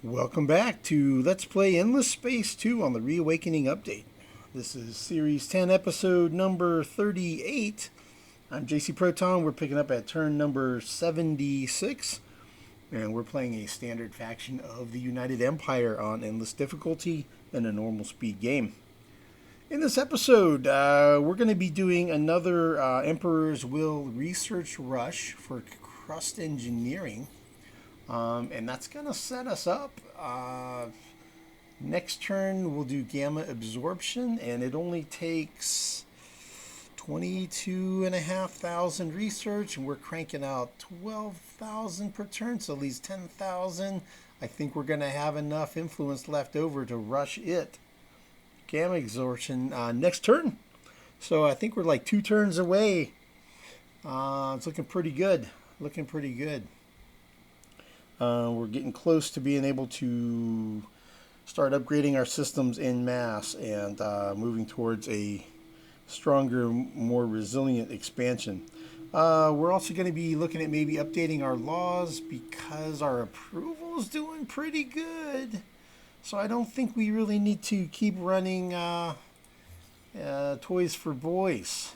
Welcome back to Let's Play Endless Space 2 on the Reawakening Update. This is Series 10, episode number 38. I'm JC Proton. We're picking up at turn number 76. And we're playing a standard faction of the United Empire on Endless Difficulty in a normal speed game. In this episode, we're going to be doing another Emperor's Will research rush for Crust Engineering. And that's going to set us up. Next turn, we'll do gamma absorption, and it only takes 22,500 research, and we're cranking out 12,000 per turn, so at least 10,000. I think we're going to have enough influence left over to rush it. Gamma absorption next turn. So I think we're like 2 turns away. It's looking pretty good. We're getting close to being able to start upgrading our systems en masse and moving towards a stronger, more resilient expansion. We're also going to be looking at maybe updating our laws because our approval is doing pretty good. So I don't think we really need to keep running Toys for Boys.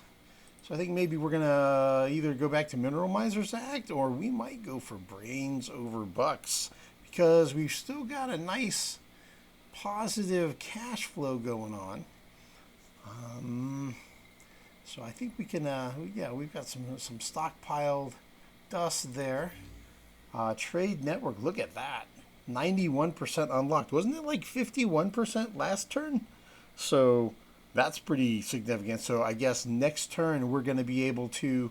So I think maybe we're going to either go back to Mineral Misers Act, or we might go for Brains over Bucks, because we've still got a nice positive cash flow going on. So I think we can, we've got some stockpiled dust there. Trade Network, look at that. 91% unlocked. Wasn't it like 51% last turn? So that's pretty significant. So I guess next turn we're going to be able to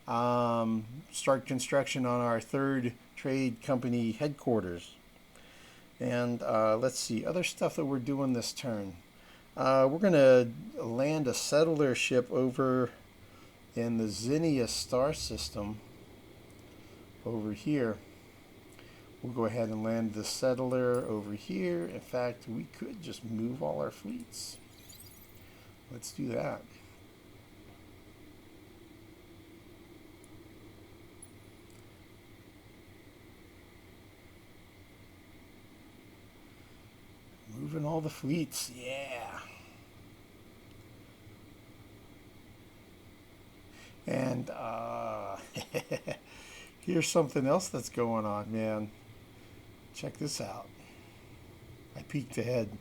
start construction on our third trade company headquarters. And let's see, other stuff that we're doing this turn. We're going to land a settler ship over in the Zinius star system over here. We'll go ahead and land the settler over here. In fact, we could just move all our fleets. Let's do that. Moving all the fleets, yeah. And here's something else that's going on, man. Check this out. I peeked ahead.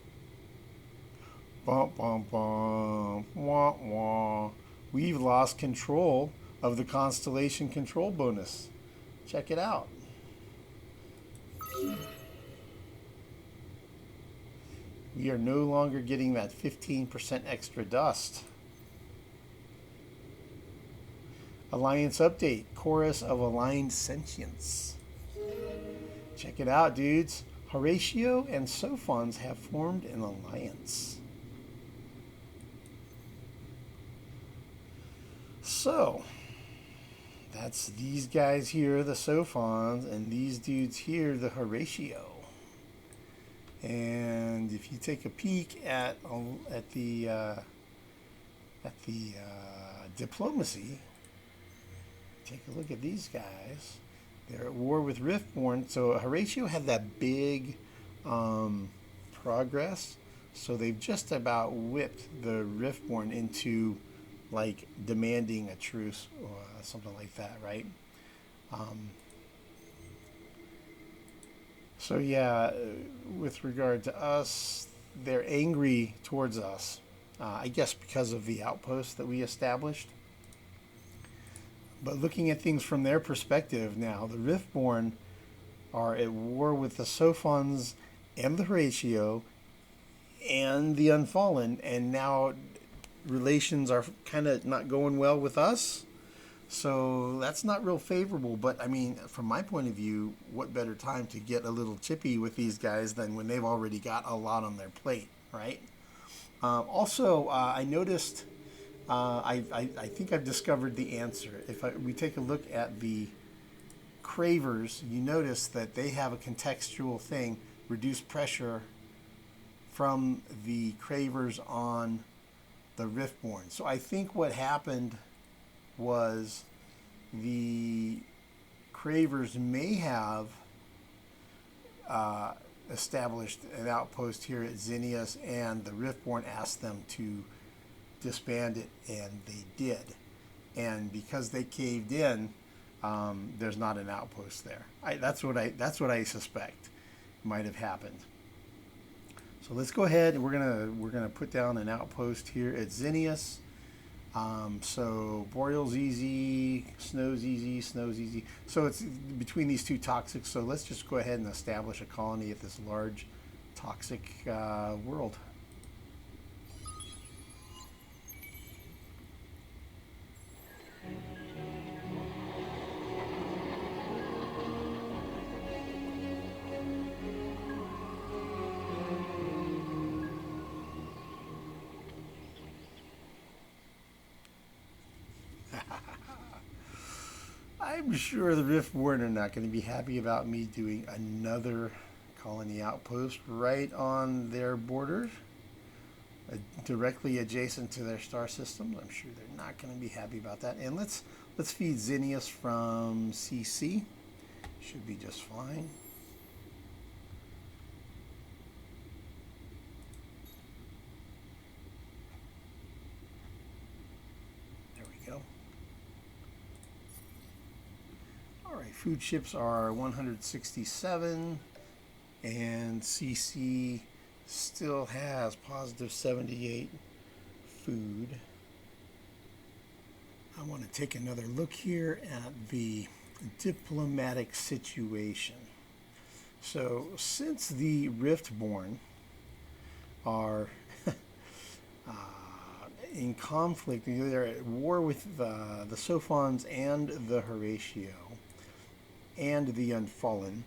Bum, bum, bum. Wah, wah. We've lost control of the constellation control bonus. Check it out. We are no longer getting that 15% extra dust. Alliance update. Chorus of Aligned Sentience. Check it out, dudes. Horatio and Sophons have formed an alliance. So, that's these guys here, the Sophons, and these dudes here, the Horatio. And if you take a peek at the diplomacy, take a look at these guys. They're at war with Riftborn. So Horatio had that big progress. So they've just about whipped the Riftborn into like demanding a truce or something like that, right? So yeah, with regard to us, they're angry towards us. I guess because of the outpost that we established. But looking at things from their perspective now, the Riftborn are at war with the Sophons and the Horatio and the Unfallen, and now relations are kind of not going well with us. So that's not real favorable. But I mean, from my point of view, what better time to get a little chippy with these guys than when they've already got a lot on their plate, right? Also, I noticed, I think I've discovered the answer. If we take a look at the Cravers, you notice that they have a contextual thing, reduce pressure from the Cravers on the Riftborn. So I think what happened was the Cravers may have established an outpost here at Zinius, and the Riftborn asked them to disband it, and they did. And because they caved in, there's not an outpost there. That's what I suspect might have happened. So let's go ahead and we're gonna put down an outpost here at Zinius. So Boreal's easy, Snow's easy, Snow's easy. So it's between these two toxics. So let's just go ahead and establish a colony at this large toxic world. I'm sure the Riftborn are not going to be happy about me doing another colony outpost right on their borders, directly adjacent to their star system. I'm sure they're not going to be happy about that. And let's feed Zinius from CC. Should be just fine. Alright, food ships are 167, and CC still has positive 78 food. I want to take another look here at the diplomatic situation. So, since the Riftborn are in conflict, they're at war with the Sophons and the Horatio and the Unfallen,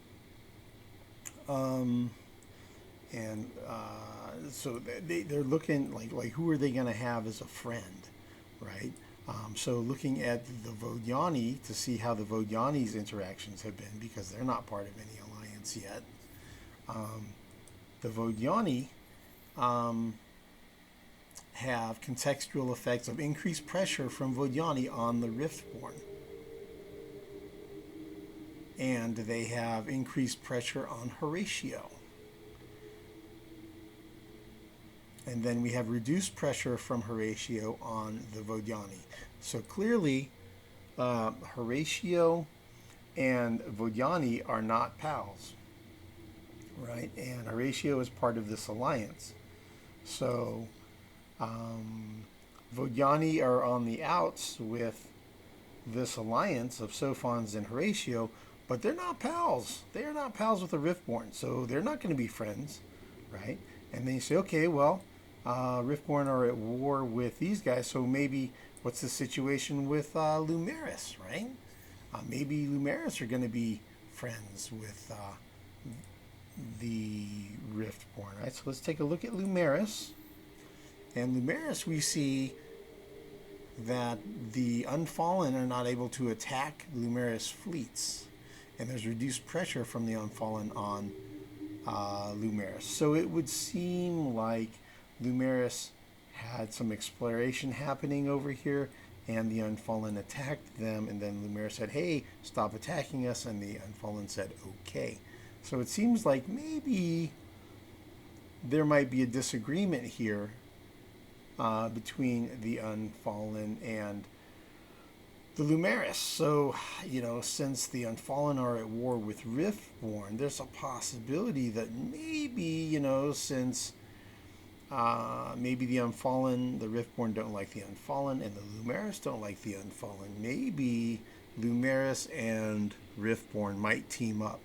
so they're looking like who are they going to have as a friend, right? So looking at the Vodiani to see how the Vodiani's interactions have been, because they're not part of any alliance yet. The Vodiani have contextual effects of increased pressure from Vodiani on the Riftborn. And they have increased pressure on Horatio. And then we have reduced pressure from Horatio on the Vodiani. So clearly, Horatio and Vodiani are not pals, right? And Horatio is part of this alliance. So Vodiani are on the outs with this alliance of Sophons and Horatio, but they're not pals. They are not pals with the Riftborn, so they're not going to be friends, right? And then you say, okay, well, Riftborn are at war with these guys, so maybe what's the situation with Lumeris, right? Maybe Lumeris are going to be friends with the Riftborn, right? So let's take a look at Lumeris. And Lumeris, we see that the Unfallen are not able to attack Lumeris fleets. And there's reduced pressure from the Unfallen on Lumeris. So it would seem like Lumeris had some exploration happening over here, and the Unfallen attacked them, and then Lumeris said, hey, stop attacking us, and the Unfallen said, okay. So it seems like maybe there might be a disagreement here between the Unfallen and the Lumeris. So, since the Unfallen are at war with Riftborn, there's a possibility that maybe, since maybe the Unfallen, the Riftborn don't like the Unfallen, and the Lumeris don't like the Unfallen, maybe Lumeris and Riftborn might team up.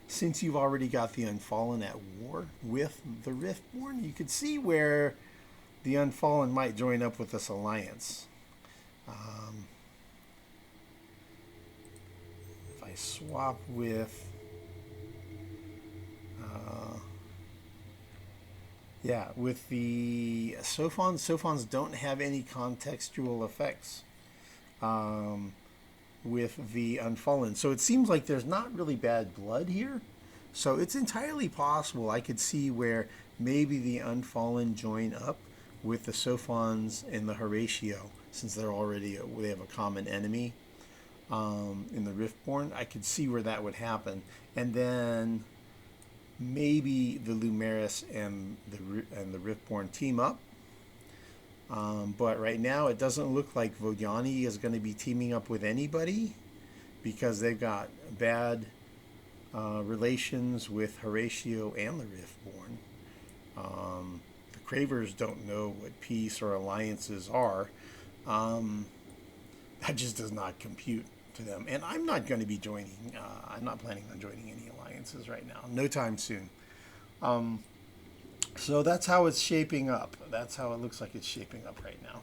Since you've already got the Unfallen at war with the Riftborn, you could see where the Unfallen might join up with this alliance. If I swap with with the Sophons don't have any contextual effects with the Unfallen. So it seems like there's not really bad blood here. So it's entirely possible I could see where maybe the Unfallen join up with the Sophons and the Horatio, since they have a common enemy in the Riftborn. I could see where that would happen. And then maybe the Lumeris and the Riftborn team up. But right now it doesn't look like Vodiani is going to be teaming up with anybody because they've got bad relations with Horatio and the Riftborn. The Cravers don't know what peace or alliances are. That just does not compute to them. And I'm not going to be joining, I'm not planning on joining any alliances right now. No time soon. So that's how it's shaping up. That's how it looks like it's shaping up right now.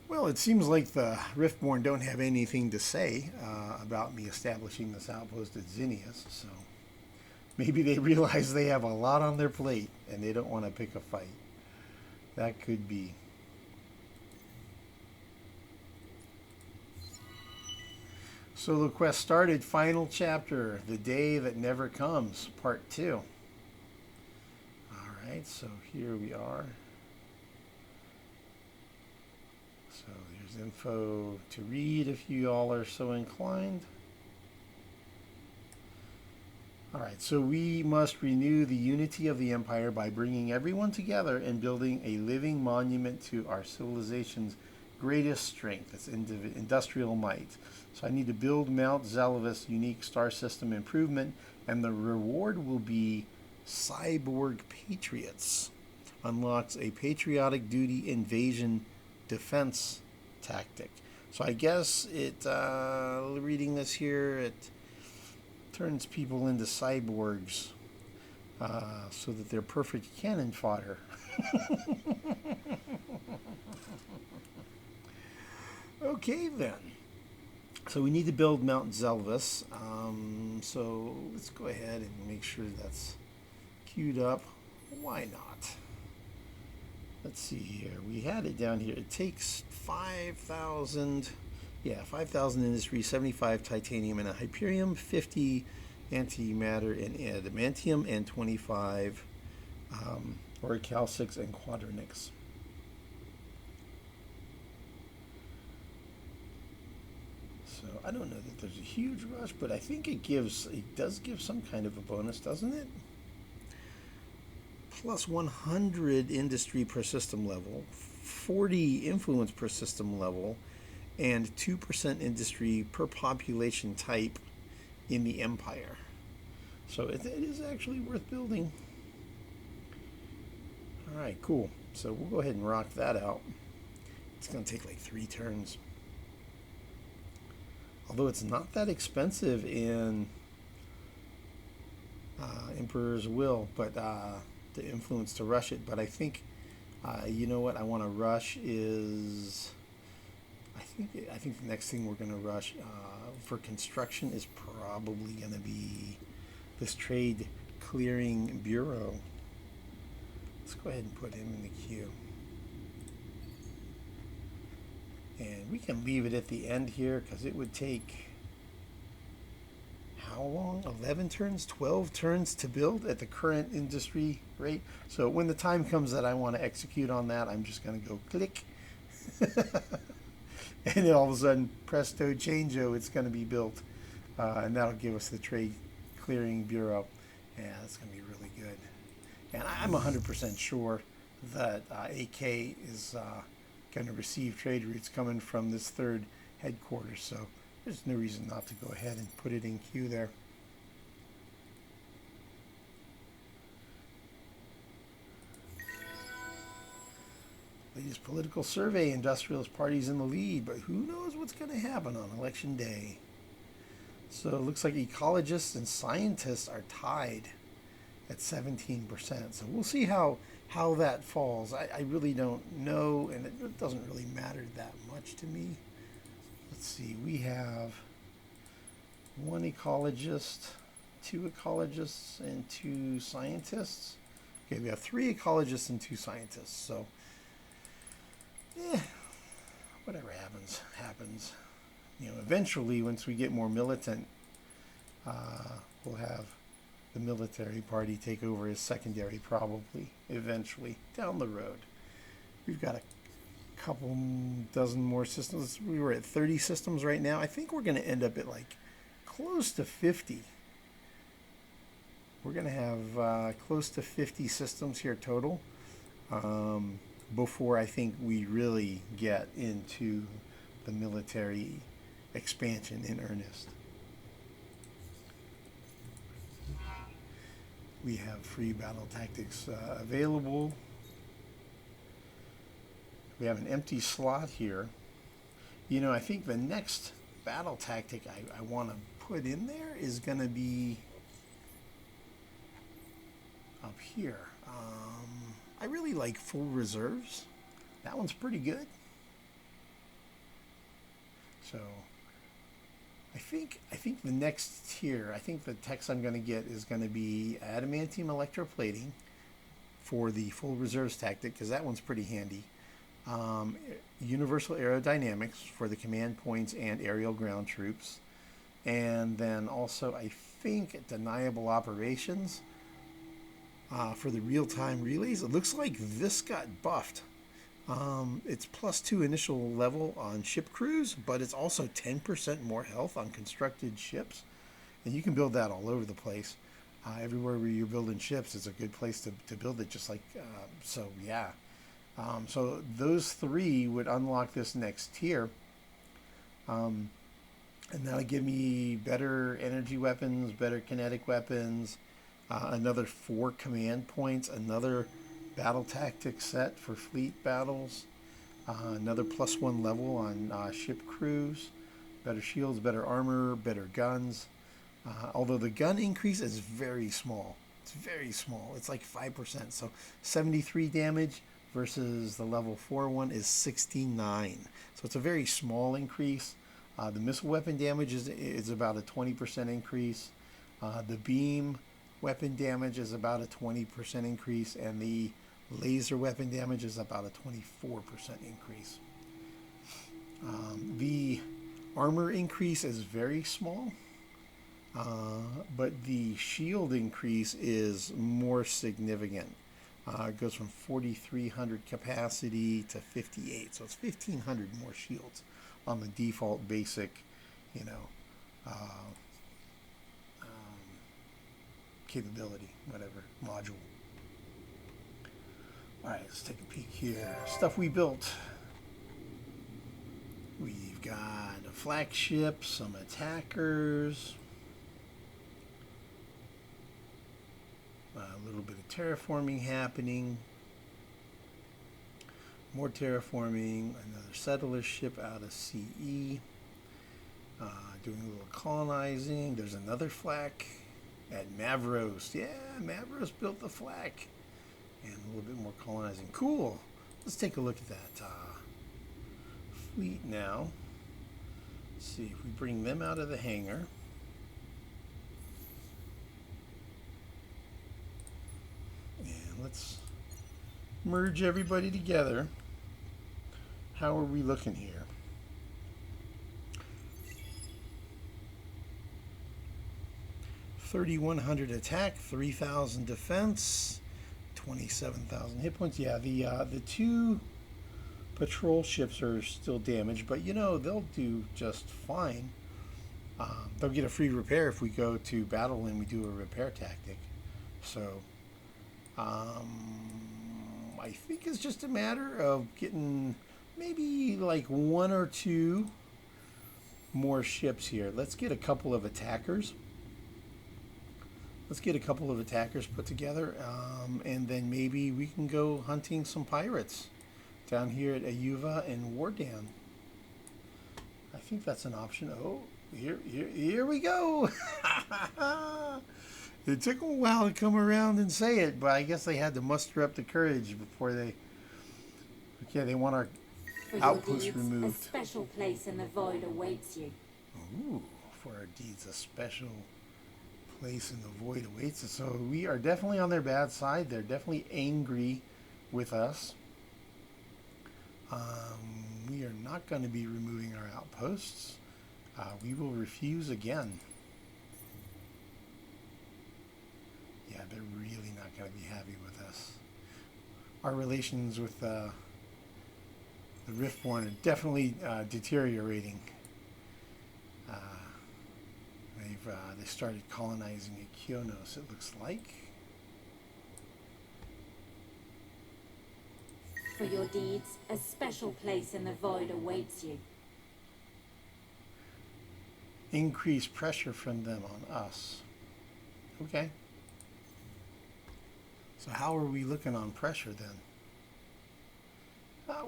Well, it seems like the Riftborn don't have anything to say about me establishing this outpost at Zinius. So maybe they realize they have a lot on their plate and they don't want to pick a fight. That could be. So the quest started, final chapter, The Day That Never Comes, part 2. All right, so here we are. So there's info to read if you all are so inclined. All right, so we must renew the unity of the Empire by bringing everyone together and building a living monument to our civilization's greatest strength, its industrial might. So I need to build Mount Zelevas unique star system improvement, and the reward will be Cyborg Patriots. Unlocks a patriotic duty invasion defense tactic. So I guess it, reading this here, it turns people into cyborgs so that they're perfect cannon fodder. Okay then. So we need to build Mount Zelevas. So let's go ahead and make sure that's queued up. Why not? Let's see here. We had it down here. It takes 5,000. Yeah, 5,000 industry, 75 titanium and a Hyperium, 50 antimatter and adamantium, and 25 orichalcics and quadronics. So I don't know that there's a huge rush, but I think it does give some kind of a bonus, doesn't it? Plus 100 industry per system level, 40 influence per system level, and 2% industry per population type in the Empire. So it is actually worth building. All right, cool. So we'll go ahead and rock that out. It's going to take like 3 turns. Although it's not that expensive in Emperor's Will, but the influence to rush it. But I think, you know what I want to rush is, I think the next thing we're going to rush for construction is probably going to be this Trade Clearing Bureau. Let's go ahead and put him in the queue. And we can leave it at the end here because it would take, how long? 11 turns, 12 turns to build at the current industry rate. So when the time comes that I want to execute on that, I'm just going to go click. And then all of a sudden, presto changeo, it's going to be built. And that'll give us the Trade Clearing Bureau. Yeah, that's going to be really good. And I'm 100% sure that AK is going to receive trade routes coming from this third headquarters. So there's no reason not to go ahead and put it in queue there. Latest political survey, industrialist parties in the lead, but who knows what's going to happen on election day. So it looks like ecologists and scientists are tied at 17%. So we'll see how that falls. I really don't know, and it doesn't really matter that much to me. Let's see, we have 1 ecologist, 2 ecologists, and 2 scientists. Okay, we have 3 ecologists and 2 scientists. So whatever happens, happens. You know, eventually, once we get more militant, we'll have the military party take over as secondary, probably, eventually, down the road. We've got a couple dozen more systems. We were at 30 systems right now. I think we're going to end up at like close to 50 We're going to have close to 50 systems here total before I think we really get into the military expansion in earnest. We have free battle tactics available. We have an empty slot here. You know, I think the next battle tactic I want to put in there is going to be up here. I really like full reserves. That one's pretty good. So I think the next tier, I think the text I'm going to get is going to be adamantium electroplating for the full reserves tactic, because that one's pretty handy. Universal aerodynamics for the command points and aerial ground troops. And then also, I think, deniable operations for the real-time relays. It looks like this got buffed. It's +2 initial level on ship crews, but it's also 10% more health on constructed ships. And you can build that all over the place. Everywhere where you're building ships, it's a good place to build it, just like, so yeah. So those three would unlock this next tier. And that'll give me better energy weapons, better kinetic weapons, another 4 command points, another battle tactic set for fleet battles, another +1 level on ship crews, better shields, better armor, better guns. Although the gun increase is very small. It's very small. It's like 5%. So 73 damage versus the level 4 one is 69. So it's a very small increase. The missile weapon damage is about a 20% increase. The beam weapon damage is about a 20% increase, and the laser weapon damage is about a 24% increase. The armor increase is very small, but the shield increase is more significant. It goes from 4,300 capacity to 58, so it's 1,500 more shields on the default basic, you know, capability, whatever, module. All right, let's take a peek here. Stuff we built. We've got a flagship, some attackers, a little bit of terraforming happening, more terraforming, another settler ship out of CE, doing a little colonizing. There's another flak at Mavros. Yeah, Mavros built the flak. And a little bit more colonizing. Cool. Let's take a look at that fleet now. Let's see if we bring them out of the hangar. And let's merge everybody together. How are we looking here? $3,100 attack, 3,000 defense, 27,000 hit points. Yeah, the 2 patrol ships are still damaged, but you know, they'll do just fine. They'll get a free repair if we go to battle and we do a repair tactic. So I think it's just a matter of getting maybe like 1 or 2 more ships here. Let's get a couple of attackers. Let's get a couple of attackers put together, and then maybe we can go hunting some pirates down here at Ayuva and Wardan. I think that's an option. Oh, here we go. It took a while to come around and say it, but I guess they had to muster up the courage before they... Okay, they want our outpost removed. A special place in the void awaits you. Ooh, for our deeds, a special place in the void awaits us. So we are definitely on their bad side. They're definitely angry with us. We are not going to be removing our outposts. We will refuse again. Yeah, they're really not going to be happy with us. Our relations with the Riftborn are definitely deteriorating. They started colonizing Ikionos, it looks like. For your deeds, a special place in the void awaits you. Increase pressure from them on us. Okay. So how are we looking on pressure then?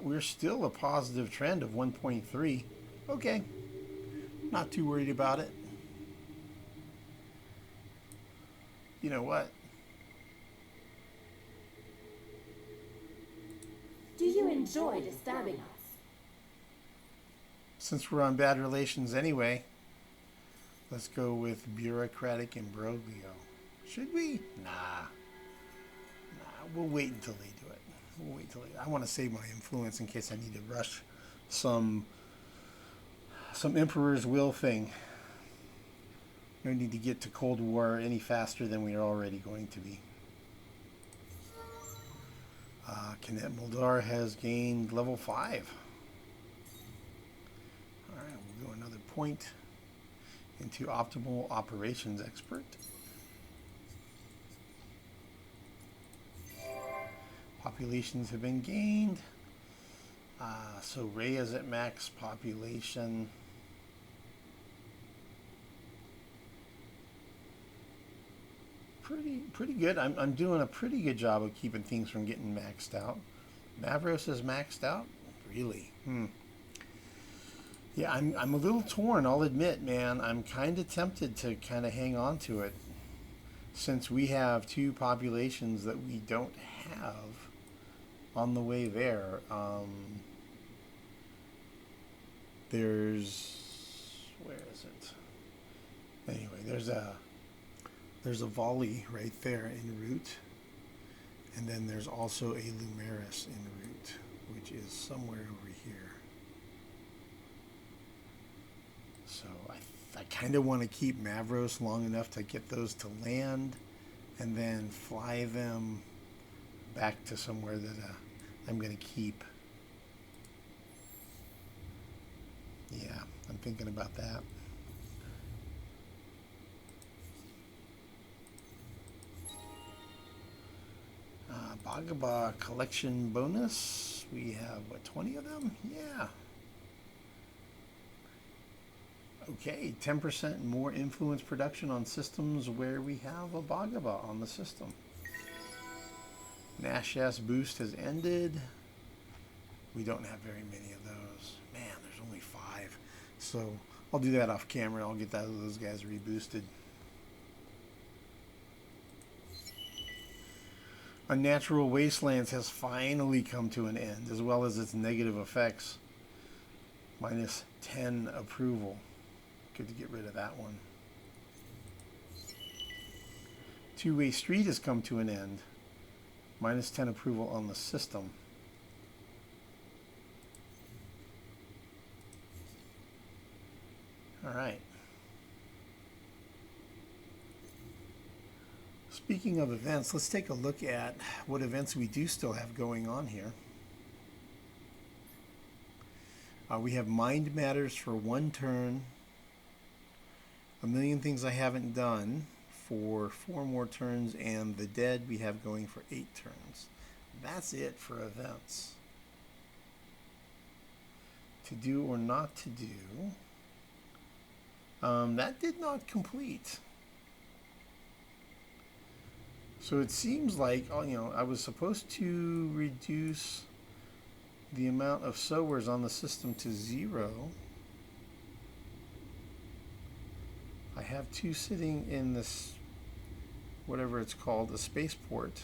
We're still a positive trend of 1.3. Okay. Not too worried about it. You know what? Do you enjoy disturbing us? Since we're on bad relations anyway, let's go with bureaucratic imbroglio. Should we? Nah. We'll wait until they do it. We'll wait till I want to save my influence in case I need to rush some Emperor's Will thing. No need to get to Cold War any faster than we are already going to be. Canet Muldar has gained level 5. Alright, we'll go another point into Optimal Operations Expert. Populations have been gained. So Ray is at max population. Pretty good. I'm doing a pretty good job of keeping things from getting maxed out. Mavros is maxed out? Really? Yeah, I'm a little torn, I'll admit, man. I'm kind of tempted to kind of hang on to it, since we have two populations that we don't have on the way there. Where is it? Anyway, there's a volley right there en route, and then there's also a Lumeris en route, which is somewhere over here. So I kind of want to keep Mavros long enough to get those to land, and then fly them back to somewhere that I'm going to keep. Yeah, I'm thinking about that. Bhagaba collection bonus. We have, what, 20 of them? Yeah. Okay, 10% more influence production on systems where we have a Bhagaba on the system. Nash S boost has ended. We don't have very many of those. Man, there's only 5. So I'll do that off camera. I'll get those guys reboosted. Unnatural Wastelands has finally come to an end, as well as its negative effects. Minus 10 approval. Good to get rid of that one. Two-Way Street has come to an end. Minus 10 approval on the system. All right. Speaking of events, let's take a look at what events we do still have going on here. We have Mind Matters for 1 turn. A Million Things I Haven't Done for 4 more turns, and The Dead we have going for 8 turns. That's it for events. To do or not to do. That did not complete. So it seems like, I was supposed to reduce the amount of sowers on the system to 0. I have 2 sitting in this, whatever it's called, the spaceport.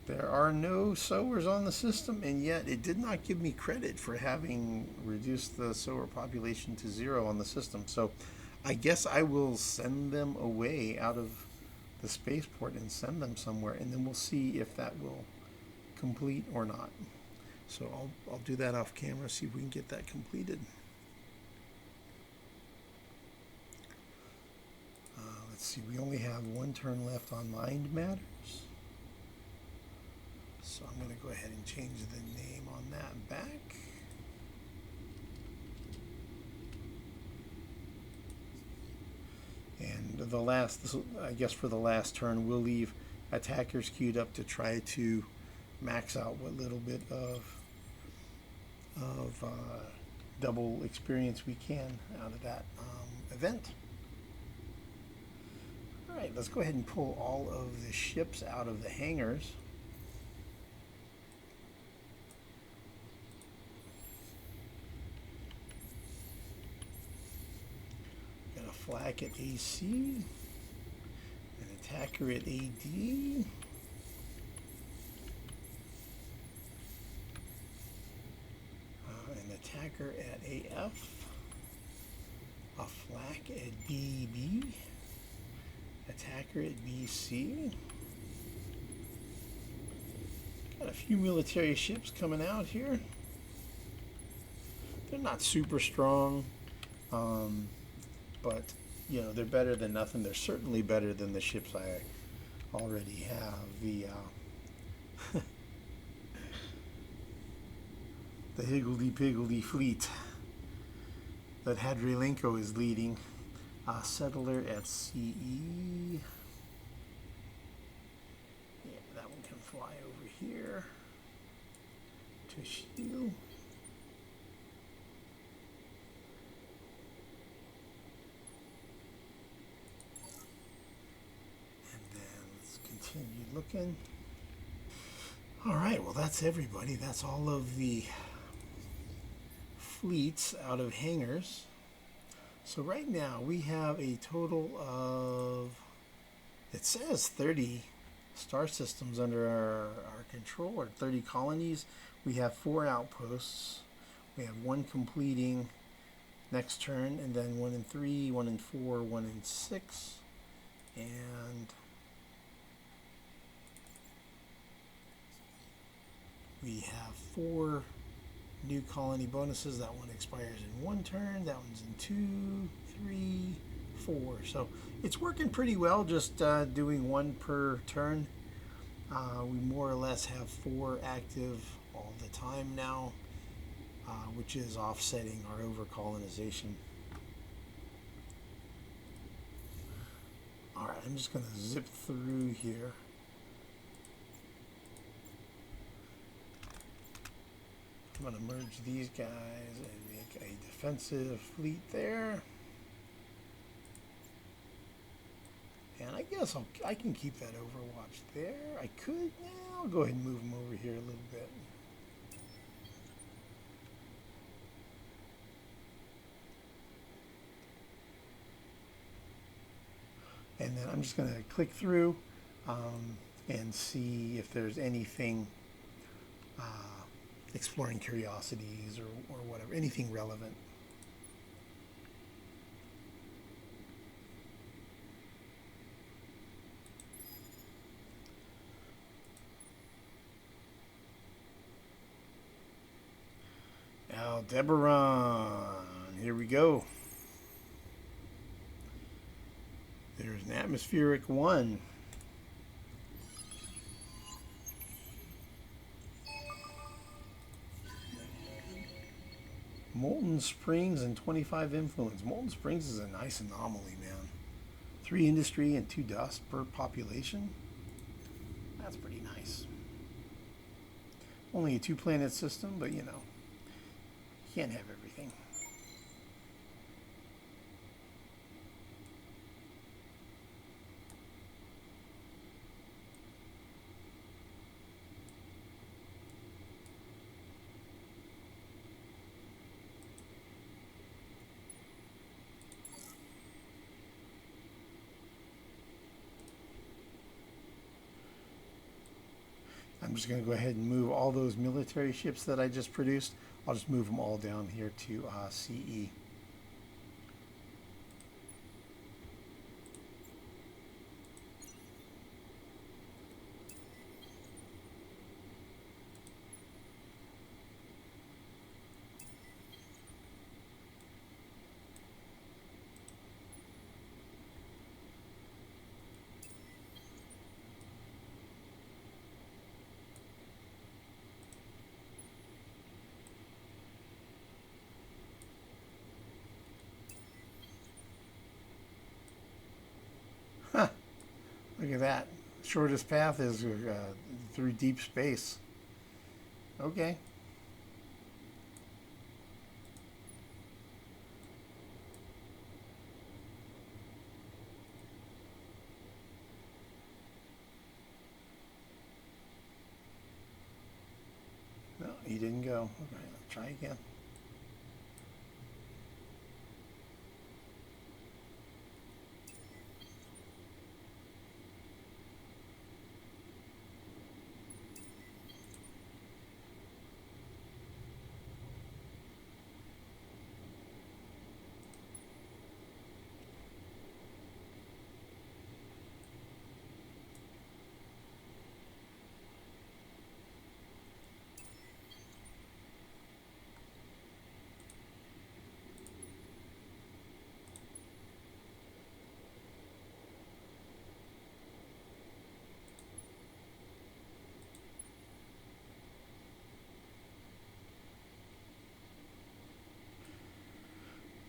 There are no sowers on the system, and yet it did not give me credit for having reduced the sower population to 0 on the system. So I guess I will send them away out of the spaceport and send them somewhere, and then we'll see if that will complete or not. So I'll do that off camera, see if we can get that completed. Let's see, we only have 1 turn left on Mind Matters. So I'm going to go ahead and change the name on that back. the last, I guess for the last turn, we'll leave attackers queued up to try to max out what little bit of double experience we can out of that event. All right, let's go ahead and pull all of the ships out of the hangars. Got a flak at AC, an attacker at AD. An attacker at AF, a flak at BB, attacker at BC. Got a few military ships coming out here. They're not super strong, but you know, they're better than nothing. They're certainly better than the ships I already have. The higgledy-piggledy fleet that Hadrilenko is leading. Settler at CE. Yeah, that one can fly over here to shield. And then let's continue looking. All right, well, that's everybody. That's all of the fleets out of hangars. So right now we have a total of, it says 30 star systems under our control, or 30 colonies. We have 4 outposts. We have 1 completing next turn, and then 1 in 3, 1 in 4, 1 in 6, and we have 4 new colony bonuses. That one expires in 1 turn. That one's in 2, 3, 4. So it's working pretty well, just doing 1 per turn. We more or less have 4 active all the time now, which is offsetting our over-colonization. All right, I'm just going to zip through here. I'm going to merge these guys and make a defensive fleet there. And I guess I can keep that Overwatch there. I could now. I'll go ahead and move them over here a little bit. And then I'm just going to click through and see if there's anything exploring curiosities or whatever, anything relevant. Aldebaran, here we go. There's an atmospheric 1. Molten Springs and 25 influence. Molten Springs is a nice anomaly, man. 3 industry and 2 dust per population. That's pretty nice. Only a 2-planet system, but you know, you can't have everything. I'm just going to go ahead and move all those military ships that I just produced. I'll just move them all down here to CE. Look at that. Shortest path is through deep space. Okay. No, he didn't go. Okay, let's try again.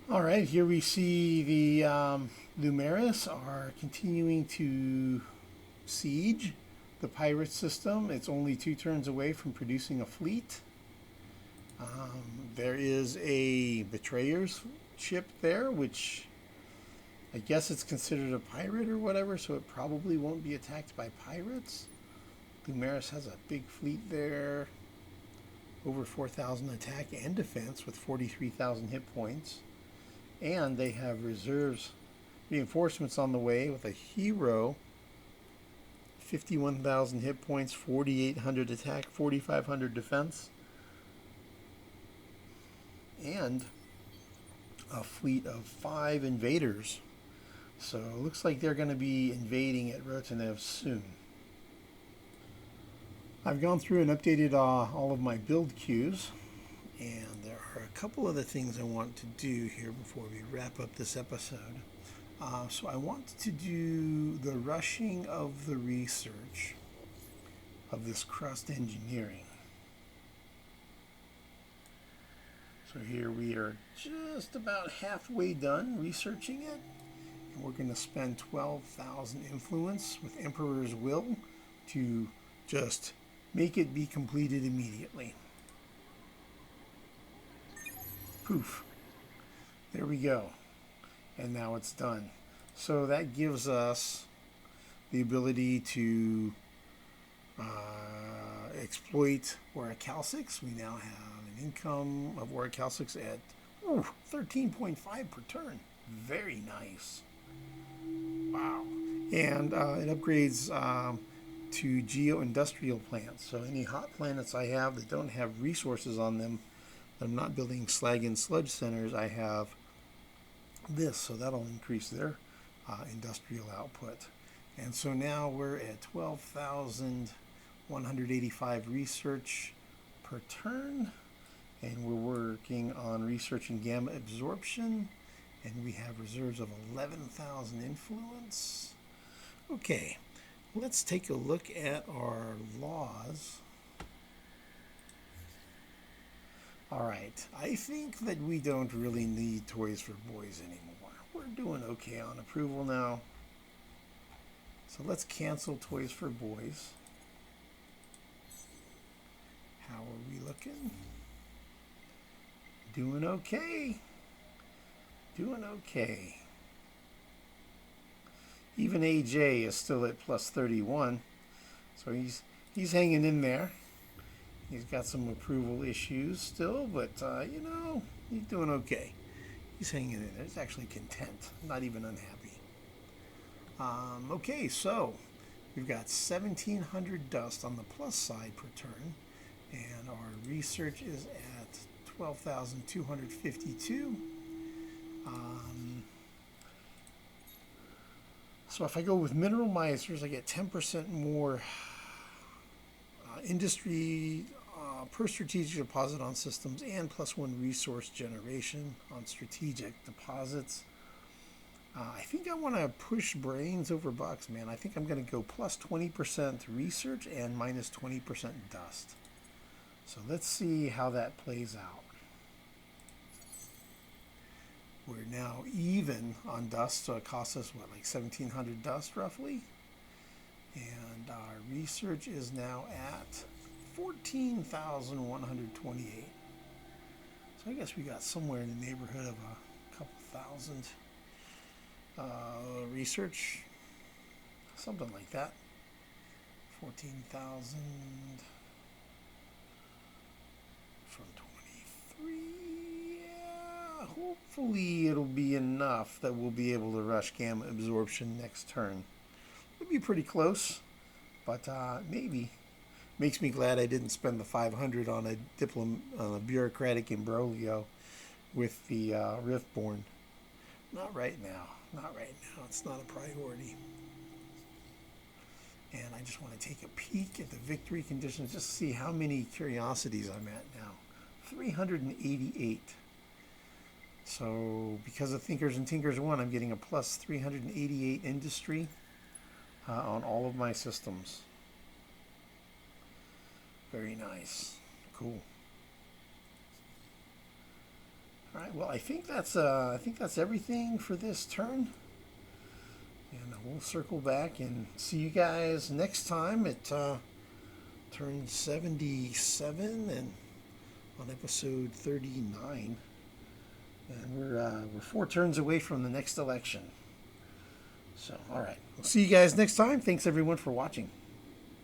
All right, here we see the Lumeris are continuing to siege the pirate system. It's only 2 turns away from producing a fleet. There is a betrayer's ship there, which I guess it's considered a pirate or whatever, so it probably won't be attacked by pirates. Lumeris has a big fleet there, over 4,000 attack and defense with 43,000 hit points. And they have reserves, reinforcements on the way with a hero, 51,000 hit points, 4,800 attack, 4,500 defense, and a fleet of 5 invaders. So it looks like they're going to be invading at Rotanev soon. I've gone through and updated all of my build queues. And there are a couple other things I want to do here before we wrap up this episode. So I want to do the rushing of the research of this Crust Engineering. So here we are just about halfway done researching it. And we're going to spend 12,000 influence with Emperor's Will to just make it be completed immediately. Poof. There we go. And now it's done. So that gives us the ability to exploit Orichalcix. We now have an income of Orichalcix at 13.5 per turn. Very nice. Wow. And it upgrades to geo-industrial plants. So any hot planets I have that don't have resources on them, I'm not building slag and sludge centers, I have this, so that'll increase their industrial output. And so now we're at 12,185 research per turn, and we're working on researching gamma absorption, and we have reserves of 11,000 influence. Okay, let's take a look at our laws. Alright, I think that we don't really need Toys for Boys anymore. We're doing okay on approval now. So let's cancel Toys for Boys. How are we looking? Doing okay. Doing okay. Even AJ is still at plus 31. So he's hanging in there. He's got some approval issues still, but, you know, he's doing okay. He's hanging in there. He's actually content, not even unhappy. Okay, so we've got 1,700 dust on the plus side per turn, and our research is at 12,252. So if I go with mineral misers, I get 10% more industry per strategic deposit on systems and +1 resource generation on strategic deposits. I think I want to push brains over bucks, man. I think I'm going to go plus 20% research and minus 20% dust. So let's see how that plays out. We're now even on dust, so it costs us, what, like 1,700 dust roughly? And our research is now at 14,128. So I guess we got somewhere in the neighborhood of a couple thousand research, something like that. 14,000 from 23. Yeah, hopefully it'll be enough that we'll be able to rush gamma absorption next turn. It'll be pretty close, but maybe. Makes me glad I didn't spend the 500 on a bureaucratic imbroglio with the Riftborn. Not right now. Not right now. It's not a priority. And I just want to take a peek at the victory conditions, just to see how many curiosities I'm at now. 388. So because of Thinkers and Tinkers 1, I'm getting a plus 388 industry on all of my systems. Very nice. Cool. All right. Well, I think that's everything for this turn. And we'll circle back and see you guys next time at turn 77 and on episode 39. And we're 4 turns away from the next election. So, all right. We'll see you guys next time. Thanks everyone for watching.